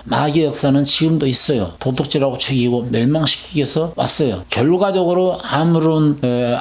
마귀의 역사는 지금도 있어요. 도둑질하고 죽이고 멸망시키기 위해서 왔어요. 결과적으로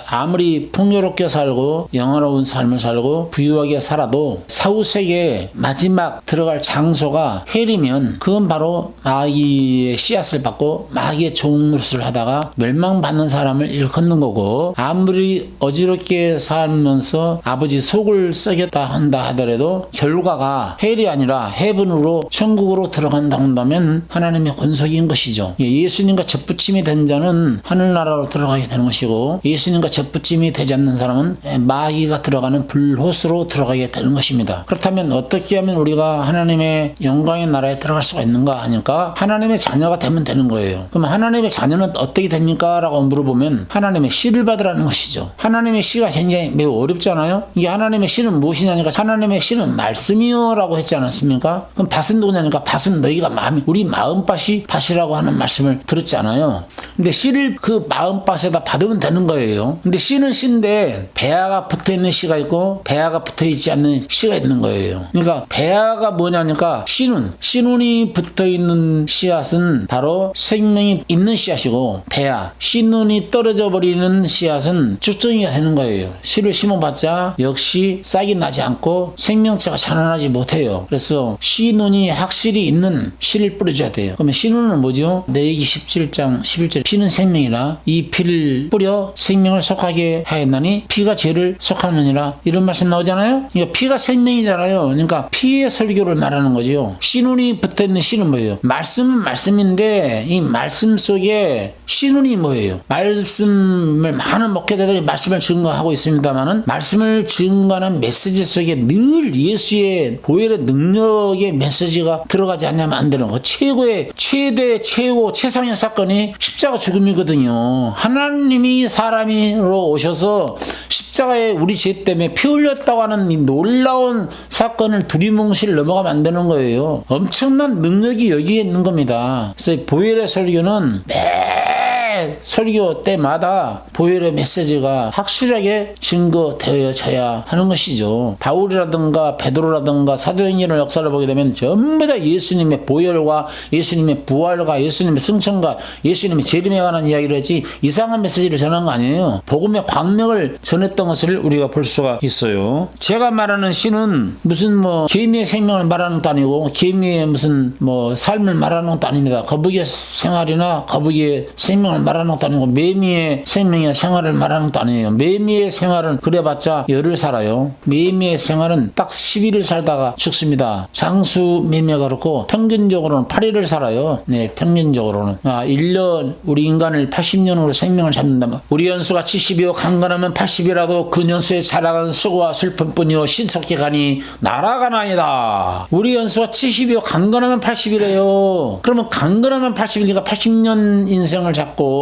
아무리 풍요롭게 살고 영화로운 삶을 살고 부유하게 살아도 사후세계에 마지막 들어갈 장소가 헬이면 그건 바로 마귀의 씨앗을 받고 마귀의 종노릇을 하다가 멸망받는 사람을 일컫는 거고, 아무리 어지럽게 살면서 아버지 속을 썩였다 한다 하더라도 결과가 헬이 아니라 헤븐으로 천국으로 들어간다 한다면 하나님의 권속인 것이죠. 예수님과 접붙임이 된 자는 하늘나라로 들어가게 되는 것이고, 예수님과 접붙임이 되지 않는 사람은 마귀가 들어가는 불호수로 들어가게 되는 것입니다. 그렇다면 어떻게 하면 우리가 하나님의 영광의 나라에 들어갈 수가 있는가 하니까 하나님의 자녀가 되면 되는 거예요. 그럼 하나님의 자녀는 어떻게 됩니까? 라고 물어보면 하나님의 씨를 받으라는 것이죠. 하나님의 씨가 굉장히 매우 어렵잖아요. 이게 하나님의 씨는 무엇이냐니까 하나님의 씨는 말씀이요 라고 했지 않았습니까? 그럼 밭은 누구냐니까 밭은 너희가 우리 마음밭이 밭이라고 하는 말씀을 들었잖아요. 근데 씨를 그 마음밭에다 받으면 되는 거예요. 근데 씨는 씨인데 배아가 붙어있는 씨가 있고 배아가 붙어있지 않는 씨가 있는 거예요. 그러니까 배아가 뭐냐니까 씨눈이 붙어있는 씨앗은 바로 생명이 있는 씨앗이고, 배아, 씨눈이 떨어져 버리는 씨앗은 쭉정이가 되는 거예요. 씨를 심어봤자 역시 싹이 나지 않고 생명체가 자라나지 못해요. 그래서 씨눈이 확실히 있는 씨를 뿌려줘야 돼요. 그러면 씨눈은 뭐죠? 레위기 17장 11절 피는 생명이라 이 피를 뿌려 생명을 속하게 하였나니 피가 죄를 속하느니라, 이런 말씀 나오잖아요. 그러니까 피가 생명이잖아요. 그러니까 피의 설교를 말하는 거죠. 씨눈이 붙어있는 씨는 뭐예요? 말씀은 말씀인데 이 말씀 속에 씨눈이 뭐예요? 말씀을 많은 목회자들이 말씀을 증거하고 있습니다만은 말씀을 증거하는 메시지 속에 늘 예수의 보혈의 능력의 메시지가 들어가지 않으면 안 되는 거. 최상의 사건이 십자가 죽음이거든요. 하나님이 사람으로 오셔서 십자가에 우리 죄 때문에 피 흘렸다고 하는 이 놀라운 사건을 두리뭉실 넘어가면 안 되는 거예요. 엄청난 능력이 여기에 있는 겁니다. 그래서 보혈의 설교는 설교 때마다 보혈의 메시지가 확실하게 증거되어져야 하는 것이죠. 바울이라든가 베드로라든가 사도행전의 역사를 보게 되면 전부 다 예수님의 보혈과 예수님의 부활과 예수님의 승천과 예수님의 재림에 관한 이야기를 했지 이상한 메시지를 전한 거 아니에요. 복음의 광명을 전했던 것을 우리가 볼 수가 있어요. 제가 말하는 씨는 무슨 개미의 생명을 말하는 것도 아니고 개미의 무슨 삶을 말하는 것도 아닙니다. 거북이의 생활이나 거북이의 생명을 말하는 것도 아니고 매미의 생명이나 생활을 말하는 것도 아니에요. 매미의 생활은 그래봤자 열흘 살아요. 매미의 생활은 딱 10일을 살다가 죽습니다. 장수 매미가 그렇고 평균적으로는 8일을 살아요. 네, 평균적으로는. 1년 우리 인간을 80년으로 생명을 잡는다면 우리 연수가 70이요 강건하면 80이라도 그 연수에 자라간 수고와 슬픔뿐이요 신속히 가니 날아가나이다. 우리 연수가 70이요 강건하면 80이래요. 그러면 강건하면 80이니까 80년 인생을 잡고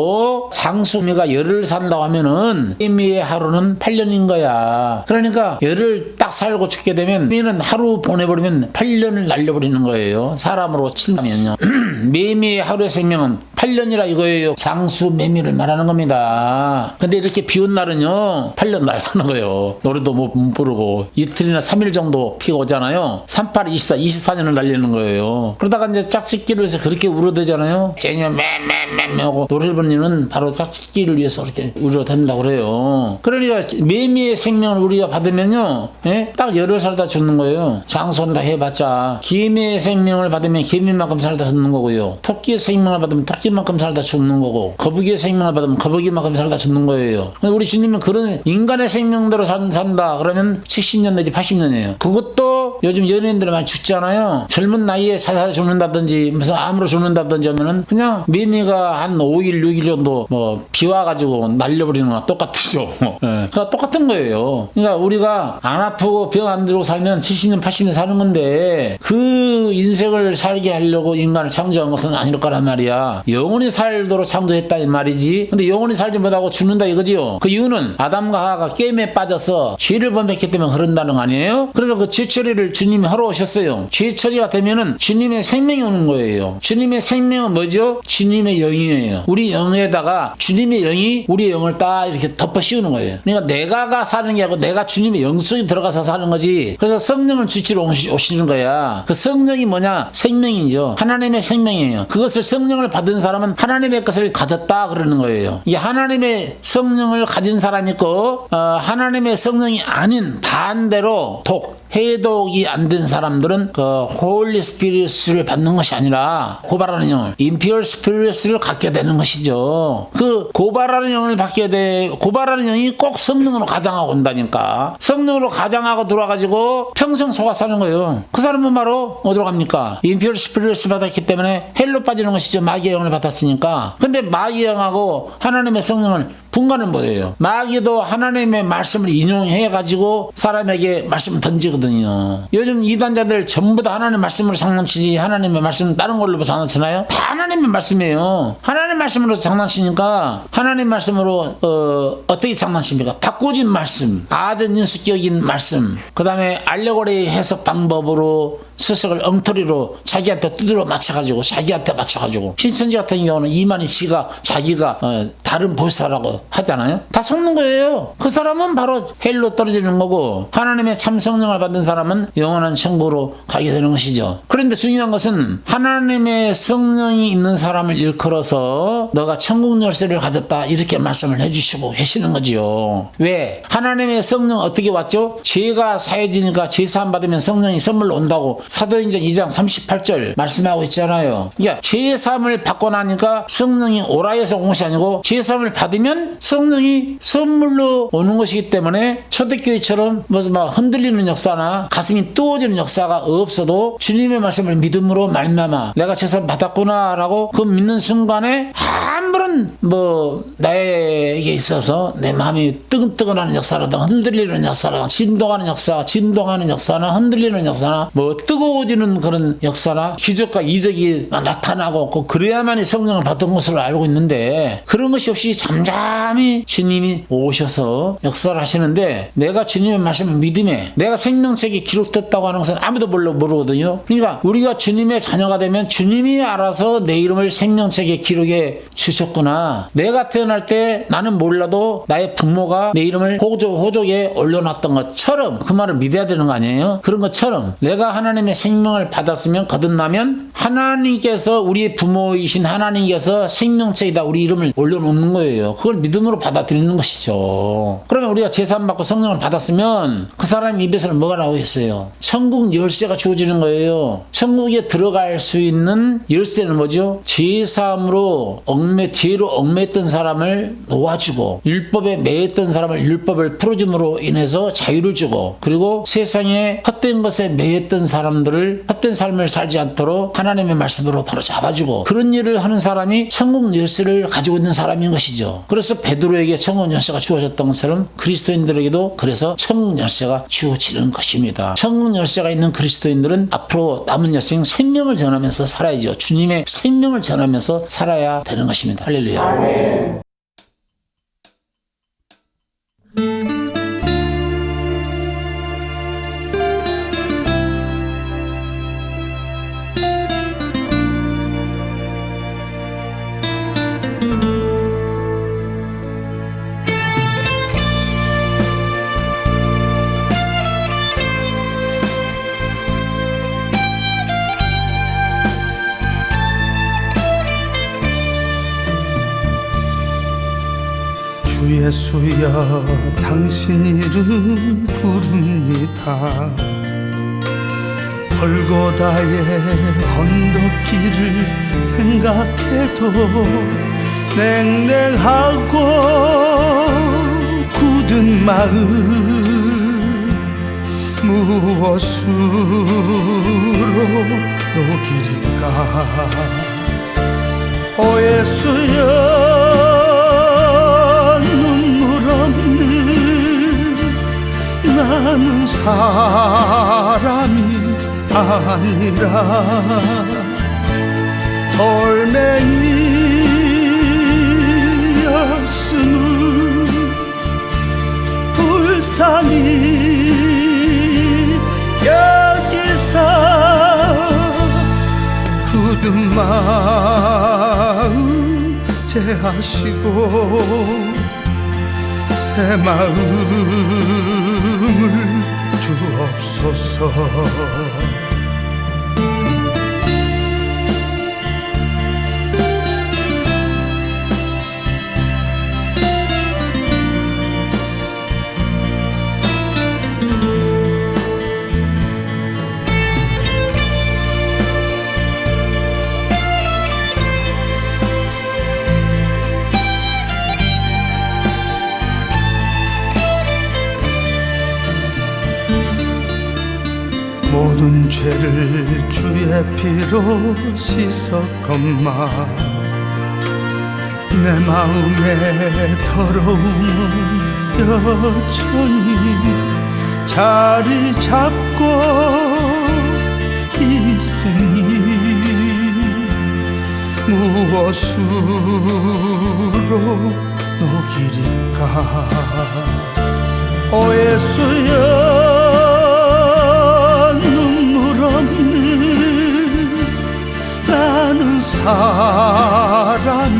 장수미가 열흘 산다고 하면은 매미의 하루는 8년인 거야. 그러니까 열흘 딱 살고 죽게 되면 매미는 하루 보내버리면 8년을 날려버리는 거예요. 사람으로 친다면요. 매미의 하루의 생명은 8년이라 이거예요. 장수 매미를 말하는 겁니다. 근데 이렇게 비온 날은요 8년 날라는 거예요. 노래도 못 부르고 이틀이나 3일 정도 피가 오잖아요. 38, 24, 24년을 날리는 거예요. 그러다가 이제 짝짓기를 해서 그렇게 울어대잖아요. 쟤냐 매매매매 하고 노래를 부르는 이유는 바로 짝짓기를 위해서 그렇게 울어댄다고 그래요. 그러니까 매미의 생명을 우리가 받으면요 딱 열흘 살다 죽는 거예요. 장수한다 해봤자 개미의 생명을 받으면 개미만큼 살다 죽는 거고요. 토끼의 생명을 받으면 토끼만큼 살다 죽는 거고, 거북이의 생명을 받으면 거북이만큼 살다 죽는 거예요. 우리 주님은 그런 인간의 생명대로 산다 그러면 70년 내지 80년이에요. 그것도 요즘 연예인들 많이 죽잖아요. 젊은 나이에 자살해 죽는다든지 무슨 암으로 죽는다든지 하면은 그냥 매미가 한 5일 6일 정도 비 와가지고 날려버리는 거랑 똑같죠. 그러니까 똑같은 거예요. 그러니까 우리가 안 아프고 병 안 들고 살면 70년 80년 사는 건데 그 인생을 살게 하려고 인간을 창조한 것은 아닐 거란 말이야. 영원히 살도록 창조했다는 말이지. 근데 영원히 살지 못하고 죽는다 이거지요. 그 이유는 아담과 하와가 게임에 빠져서 죄를 범했기 때문에 그런다는 거 아니에요? 그래서 그 죄 처리를 주님이 하러 오셨어요. 죄 처리가 되면은 주님의 생명이 오는 거예요. 주님의 생명은 뭐죠? 주님의 영이에요. 우리 영에다가 주님의 영이 우리의 영을 딱 이렇게 덮어 씌우는 거예요. 그러니까 내가가 사는 게 아니고 내가 주님의 영성이 들어가서 사는 거지. 그래서 성령을 주치러 오시는 거야. 그 성령이 뭐냐? 생명이죠. 하나님의 생명이에요. 그것을 성령을 받은 사람은 하나님의 것을 가졌다 그러는 거예요. 이 하나님의 성령을 가진 사람이 있고 하나님의 성령이 아닌 반대로 해독이 안 된 사람들은 그 홀리 스피릿을 받는 것이 아니라 고발하는 영을 임피얼 스피릿을 갖게 되는 것이죠. 그 고발하는 영을 받게 돼. 고발하는 영이 꼭 성령으로 가장하고 온다니까. 성령으로 가장하고 들어와가지고 평생 속아 사는 거예요. 그 사람은 바로 어디로 갑니까? 임피얼 스피릿을 받았기 때문에 헬로 빠지는 것이죠. 마귀의 영을 받았으니까. 근데 마귀의 영하고 하나님의 성령을 분간을 못해요. 마귀도 하나님의 말씀을 인용해가지고 사람에게 말씀을 던지거든요. 요즘 이단자들 전부 다 하나님의 말씀으로 장난치지 하나님의 말씀은 다른 걸로 장난치나요? 다 하나님의 말씀이에요. 하나님 말씀으로 장난치니까 하나님 말씀으로 어떻게 장난칩니까? 바꾸진 말씀, 아전 인수격인 말씀, 그 다음에 알레고리 해석 방법으로 스석을 엉터리로 자기한테 두드려 맞춰가지고 신천지 같은 경우는 이만희 씨가 자기가 다른 보살라고 하잖아요. 다 속는 거예요. 그 사람은 바로 헬로 떨어지는 거고 하나님의 참 성령을 받은 사람은 영원한 천국으로 가게 되는 것이죠. 그런데 중요한 것은 하나님의 성령이 있는 사람을 일컬어서 너가 천국 열쇠를 가졌다 이렇게 말씀을 해주시고 계시는 거지요. 왜? 하나님의 성령 어떻게 왔죠? 죄가 사해지니까 제사함 받으면 성령이 선물로 온다고 사도행전 2장 38절 말씀하고 있잖아요. 그러니까 제사함을 받고 나니까 성령이 오라 해서 온 것이 아니고 제사함을 받으면 성령이 선물로 오는 것이기 때문에 초대교회처럼 무슨 막 흔들리는 역사나 가슴이 뜨거워지는 역사가 없어도 주님의 말씀을 믿음으로 말미암아 내가 제사함 받았구나 라고 그 믿는 순간에 아무런 나에게 있어서 내 마음이 뜨끈뜨끈하는 역사라든가 흔들리는 역사라든가 진동하는 역사나 흔들리는 역사나 뜨거워지는 그런 역사나 기적과 이적이 나타나고 그래야만이 성령을 받은 것으로 알고 있는데 그런 것이 없이 잠잠히 주님이 오셔서 역사를 하시는데 내가 주님의 말씀을 믿음에 내가 생명책에 기록됐다고 하는 것은 아무도 모르거든요. 그러니까 우리가 주님의 자녀가 되면 주님이 알아서 내 이름을 생명책에 기록해 주셨구나. 내가 태어날 때 나는 몰라도 나의 부모가 내 이름을 호족에 올려놨던 것처럼 그 말을 믿어야 되는 거 아니에요? 그런 것처럼 내가 하나님의 생명을 받았으면 거듭나면 하나님께서 우리의 부모이신 하나님께서 생명책에다 우리 이름을 올려놓는 거예요. 그걸 믿음으로 받아들이는 것이죠. 그러면 우리가 제사함 받고 성령을 받았으면 그 사람 입에서는 뭐가 나오겠어요? 천국 열쇠가 주어지는 거예요. 천국에 들어갈 수 있는 열쇠는 뭐죠? 제사함으로 죄로 얽매였던 사람을 놓아주고 율법에 매였던 사람을 율법을 풀어줌으로 인해서 자유를 주고 그리고 세상에 헛된 것에 매였던 사람들을 헛된 삶을 살지 않도록 하나님의 말씀으로 바로 잡아주고 그런 일을 하는 사람이 천국 열쇠를 가지고 있는 사람인 것이죠. 그래서 베드로에게 천국 열쇠가 주어졌던 것처럼 그리스도인들에게도 그래서 천국 열쇠가 주어지는 것입니다. 천국 열쇠가 있는 그리스도인들은 앞으로 남은 여생 생명을 전하면서 살아야죠. 주님의 생명을 전하면서 살아야 되는 것입니다. 할렐루야. 아멘. 주 예수여 당신 이름 부릅니다. 골고다의 언덕길을 생각해도 냉랭하고 굳은 마음 무엇으로 녹일까. 오 예수여 나는 사람이 아니라 돌멩이였음을 불쌍히 여기사 굳은 마음 제하시고 새 마음을 주옵소서. 모든 죄를 주의 피로 씻었건만 내 마음의 더러움은 여전히 자리 잡고 있으니 무엇으로 녹이리까. 오 예수여 나는 사람이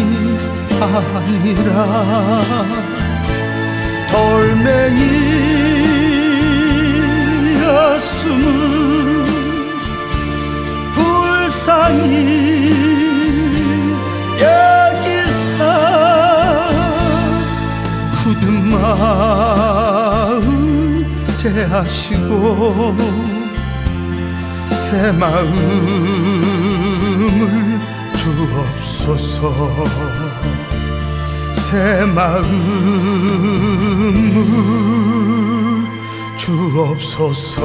아니라 돌멩이였음을 불쌍히 여기사 굳은 마음 제하시고 새 마음을 주옵소서. 새 마음을 주옵소서.